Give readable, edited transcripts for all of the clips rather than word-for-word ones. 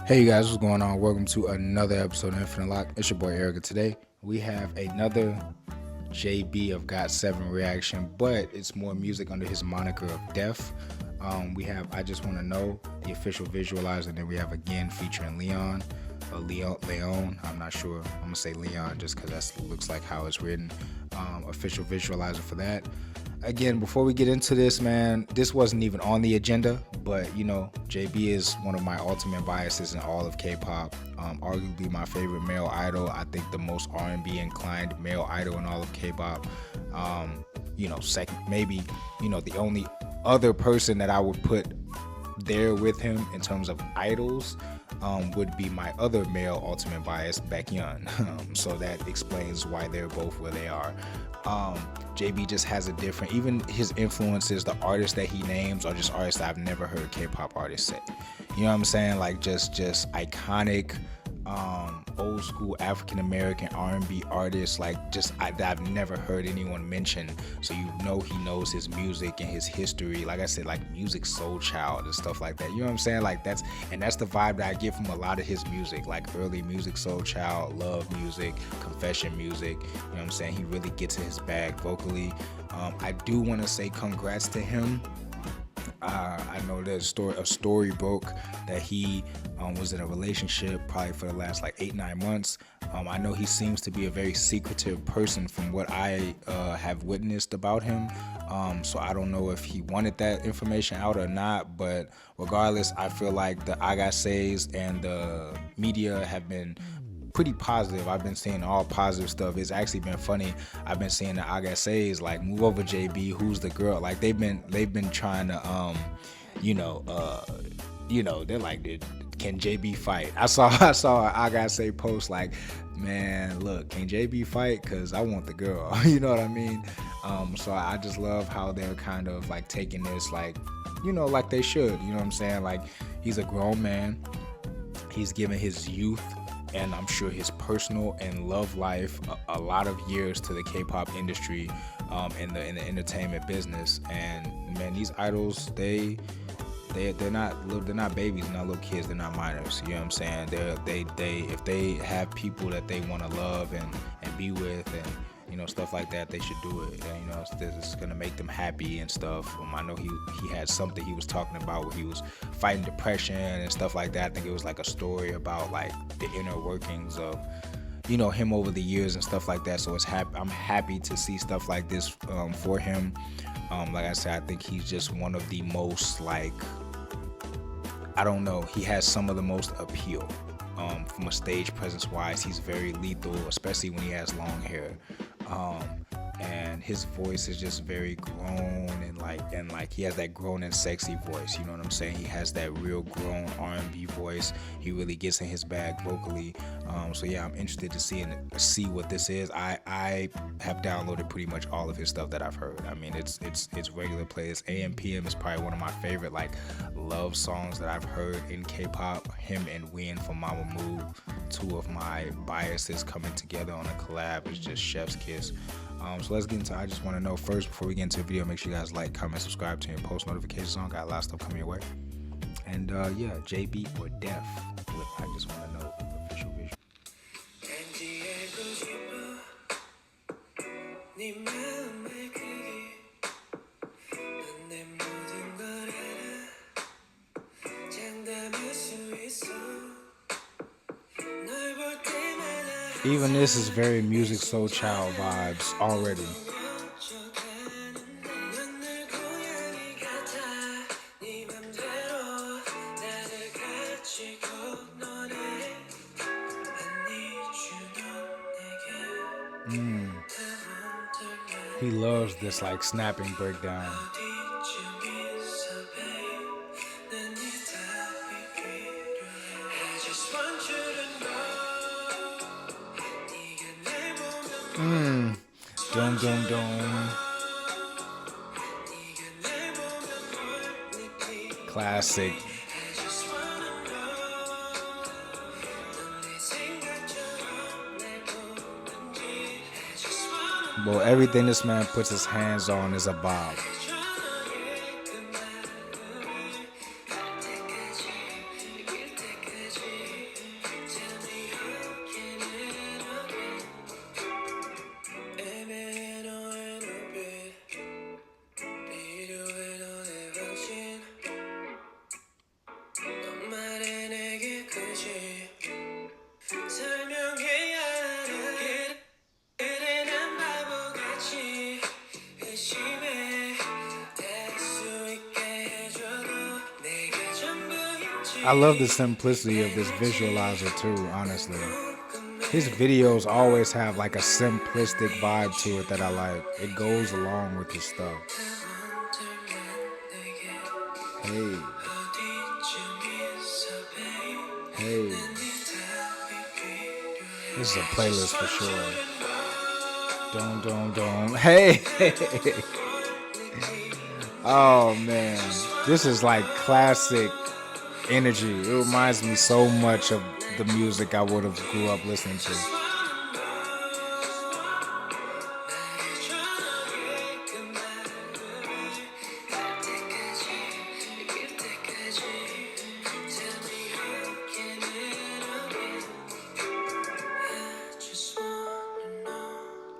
Hey you guys, what's going on? Welcome to another episode of Infinite Lock. It's your boy Eric. And today we have another JB of Got 7 reaction, but it's more music under his moniker of Def. We have I Just Want to Know, the official visualizer, and then we have Again featuring Leon. Leon, I'm not sure. I'm gonna say Leon just because that looks like how it's written. Official visualizer for that. Again, before we get into this, man, this wasn't even on the agenda, but you know, JB is one of my ultimate biases in all of K-pop. Arguably my favorite male idol. I think the most R&B inclined male idol in all of K-pop. Second, maybe, the only other person that I would put there with him in terms of idols would be my other male ultimate bias, Baekhyun. So that explains why they're both where they are. JB just has a different, even his influences, the artists that he names are just artists that I've never heard K-pop artists say. You know what I'm saying? Like just iconic, old school African American R&B artists, like just I've never heard anyone mention. So he knows his music and his history. Like I said, like Music Soul Child and stuff like that. You know what I'm saying? Like that's the vibe that I get from a lot of his music, like early Music Soul Child, love music, confession music. You know what I'm saying? He really gets in his bag vocally. I do want to say congrats to him. I know there's a story broke that he was in a relationship probably for the last like 8-9 months. I know he seems to be a very secretive person from what I have witnessed about him. So I don't know if he wanted that information out or not, but regardless, I feel like the Agassiz and the media have been pretty positive. I've been seeing all positive stuff. It's actually been funny. I've been seeing the Agassiz like, move over JB, who's the girl? Like they've been trying to they're like, can JB fight? I saw an Agassiz post like, man, look, can JB fight? Cause I want the girl. You know what I mean? So I just love how they're kind of like taking this like, like they should. You know what I'm saying? Like he's a grown man. He's given his youth and I'm sure his personal and love life a lot of years to the K-pop industry, in the entertainment business. And man, these idols, they're not babies, they're not little kids, they're not minors. You know what I'm saying? If they have people that they want to love and be with and stuff like that, they should do it. And it's gonna make them happy and stuff. I know he had something he was talking about where he was fighting depression and stuff like that. I think it was like a story about like the inner workings of him over the years and stuff like that. So I'm happy to see stuff like this for him. Like I said, I think he's just one of the most, like, I don't know, he has some of the most appeal. From a stage presence wise, he's very lethal, especially when he has long hair. And his voice is just very grown and like he has that grown and sexy voice. You know what I'm saying? He has that real grown R&B voice. He really gets in his bag vocally. So yeah, I'm interested to see what this is. I have downloaded pretty much all of his stuff that I've heard. I mean, it's regular plays. AM PM is probably one of my favorite like love songs that I've heard in K-pop. Him and Win from Mamamoo, two of my biases coming together on a collab is just chef's kiss. So let's get into I Just Want to Know. First, before we get into the video, make sure you guys like, comment, subscribe to me, and post notifications on. Got a lot of stuff coming your way. And yeah, JB or Def with I Just Want to Know official visual. Even this is very Music Soul Child vibes already. He loves this like snapping breakdown. Dum dum dum. Classic. Well, everything this man puts his hands on is a bob. I love the simplicity of this visualizer too, honestly. His videos always have like a simplistic vibe to it that I like. It goes along with his stuff. Hey, hey. This is a playlist for sure. Don't. Hey. Oh man. This is like classic energy. It reminds me so much of the music I would have grew up listening to.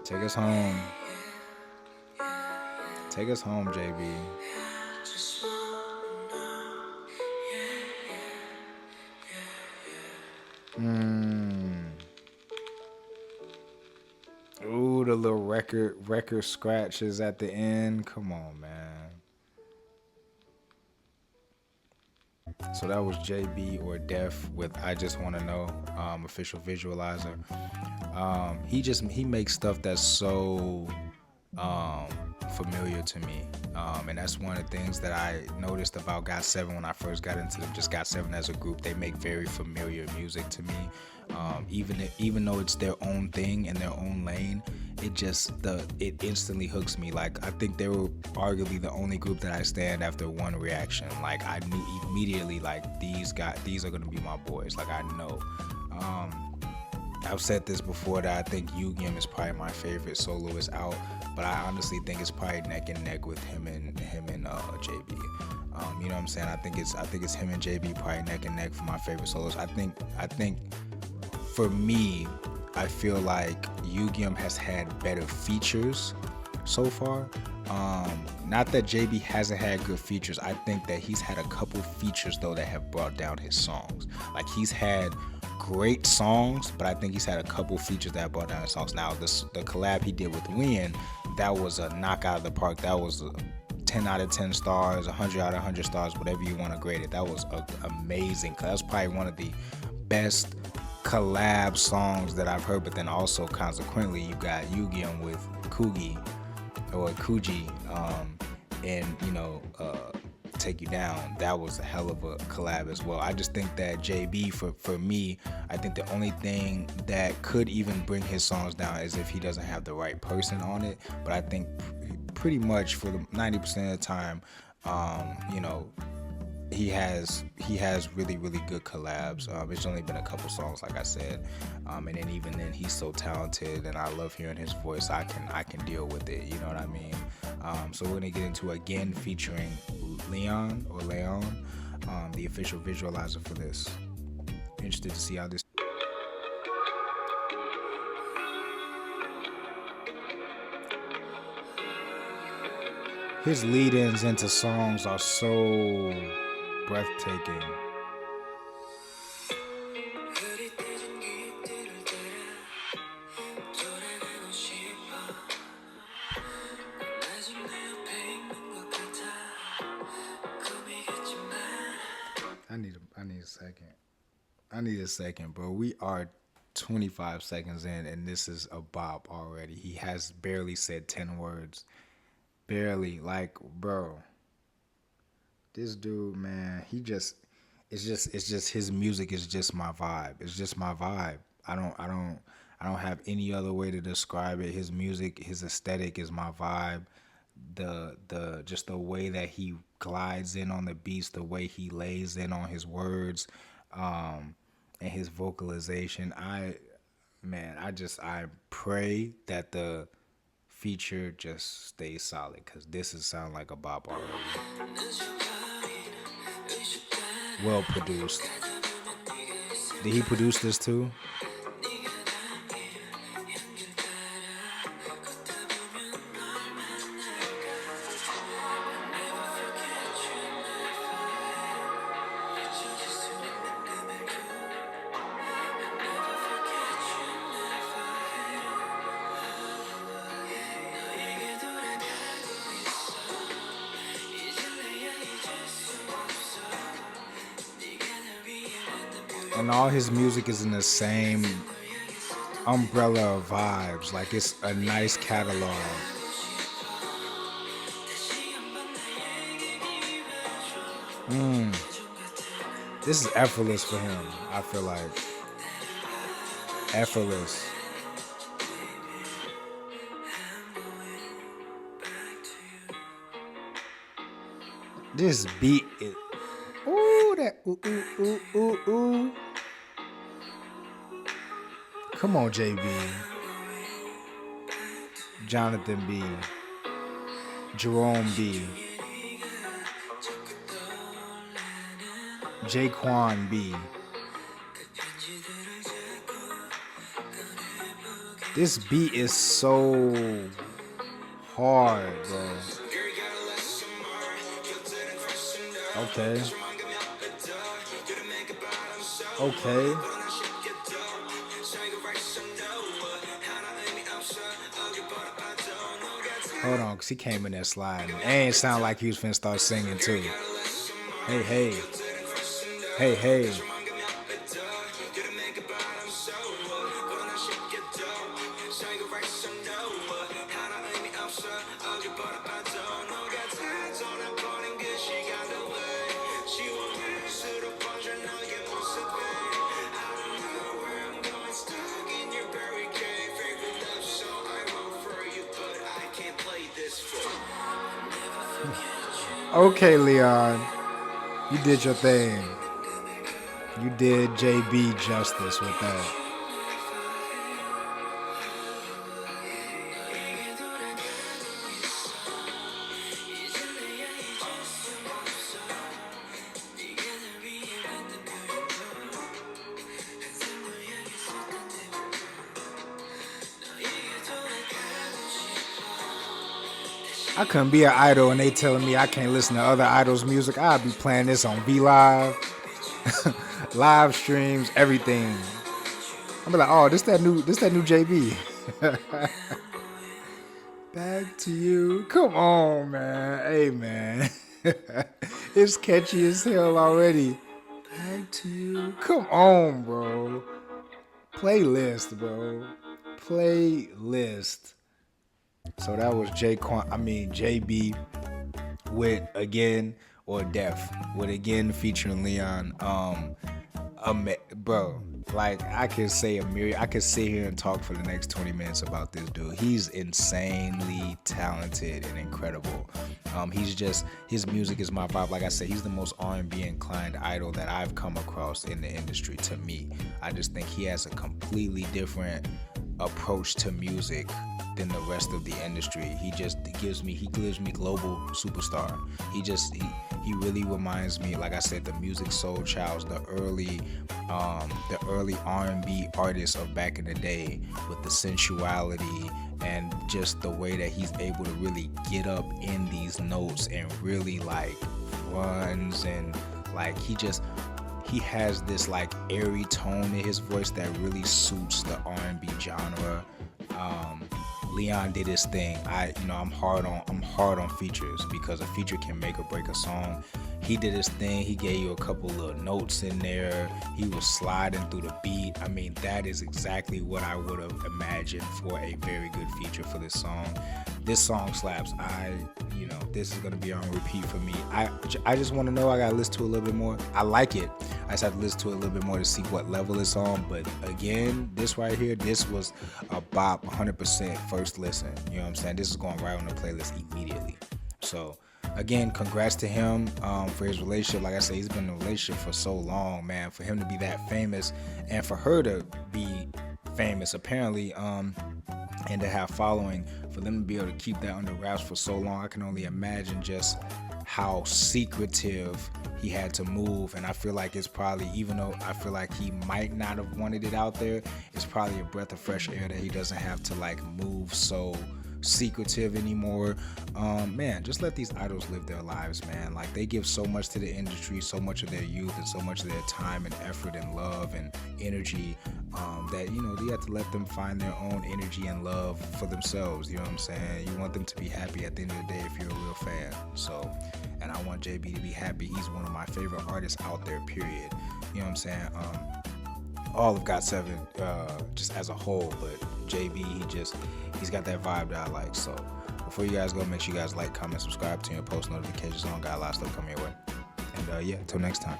Take us home. Take us home, JB. Ooh, the little record scratches at the end. Come on, man. So that was JB or Def with I Just Want to Know, official visualizer. He makes stuff that's so familiar to me, and that's one of the things that I noticed about GOT7 when I first got into them. Just GOT7 as a group, they make very familiar music to me. Even though it's their own thing in their own lane, it instantly hooks me. Like, I think they were arguably the only group that I stand after one reaction. Like, I knew immediately, like, these are gonna be my boys. Like, I know. I've said this before that I think Yugyeom is probably my favorite soloist out, but I honestly think it's probably neck and neck with him and JB. You know what I'm saying? I think it's him and JB probably neck and neck for my favorite soloist. I think for me, I feel like Yugyeom has had better features so far. Not that JB hasn't had good features. I think that he's had a couple features though that have brought down his songs. Like, he's had great songs, but I think he's had a couple features that brought down his songs. Now, the collab he did with Wien, that was a knockout of the park. That was a 10 out of 10 stars, 100 out of 100 stars, whatever you want to grade it. That was amazing. That's probably one of the best collab songs that I've heard. But then also, consequently, you got Yugyeom with Kugi, and Take You Down. That was a hell of a collab as well. I just think that JB, for me, I think the only thing that could even bring his songs down is if he doesn't have the right person on it. But I think pretty much for the 90% of the time, he has really good collabs. It's only been a couple songs, like I said, and then even then, he's so talented, and I love hearing his voice. I can deal with it. You know what I mean? So we're gonna get into Again featuring Leon, the official visualizer for this. Interested to see how this. His lead-ins into songs are so breathtaking. I need a second, bro. We are 25 seconds in, and this is a bop already. He has barely said 10 words. Barely. Like, bro. This dude, man, it's just his music is just my vibe. It's just my vibe. I don't have any other way to describe it. His music, his aesthetic is my vibe. Just the way that he glides in on the beats, the way he lays in on his words, and his vocalization. I pray that the feature just stays solid, because this is sound like a bop already. Well produced. Did he produce this too? And all his music is in the same umbrella of vibes. Like, it's a nice catalog. This is effortless for him. I feel like effortless. This beat is ooh, that ooh ooh ooh ooh ooh. Come on, JB, Jonathan B, Jerome B, Jaquan B. This beat is so hard, bro. Okay. Okay. Hold on, cause he came in there sliding. It ain't sound like he was finna start singing too. Hey, hey. Hey, hey. Okay, Leon, you did your thing. You did JB justice with that. I couldn't be an idol and they telling me I can't listen to other idols' music. I'd be playing this on V Live, live streams, everything. I'm be like, oh, this that new JB. Back to you. Come on, man. Hey, man. It's catchy as hell already. Back to you. Come on, bro. Playlist, bro. Playlist. So that was JB with Again or Def with Again featuring Leon. Bro, like I could sit here and talk for the next 20 minutes about this dude. He's insanely talented and incredible. His music is my vibe. Like I said, he's the most R&B inclined idol that I've come across in the industry. To me, I just think he has a completely different approach to music than the rest of the industry. He gives me global superstar. He really reminds me, like I said, the Music Soul Childs, the early R&B artists of back in the day, with the sensuality and just the way that he's able to really get up in these notes and really like runs, and like he has this like airy tone in his voice that really suits the R&B genre. Leon did his thing. I'm hard on features because a feature can make or break a song. He did his thing. He gave you a couple little notes in there. He was sliding through the beat. I mean, that is exactly what I would have imagined for a very good feature for this song. This song slaps. This is gonna be on repeat for me. I just want to know. I gotta listen to it a little bit more. I like it. I just have to listen to it a little bit more to see what level it's on. But again, this right here, this was a bop, 100% first listen. You know what I'm saying? This is going right on the playlist immediately. So again, congrats to him for his relationship. Like I said, he's been in a relationship for so long, man. For him to be that famous and for her to be famous, apparently, and to have following, for them to be able to keep that under wraps for so long, I can only imagine just how secretive he had to move. And I feel like it's probably, even though I feel like he might not have wanted it out there, it's probably a breath of fresh air that he doesn't have to like move so secretive anymore. Man, just let these idols live their lives, man. Like, they give so much to the industry, so much of their youth and so much of their time and effort and love and energy, that, you have to let them find their own energy and love for themselves. You know what I'm saying? You want them to be happy at the end of the day if you're a real fan. So, and I want JB to be happy. He's one of my favorite artists out there, period. You know what I'm saying? all of GOT7 just as a whole, but JB, he's got that vibe that I like. So before you guys go, make sure you guys like, comment, subscribe, turn your post notifications on. Got a lot of stuff coming your way. And yeah, until next time.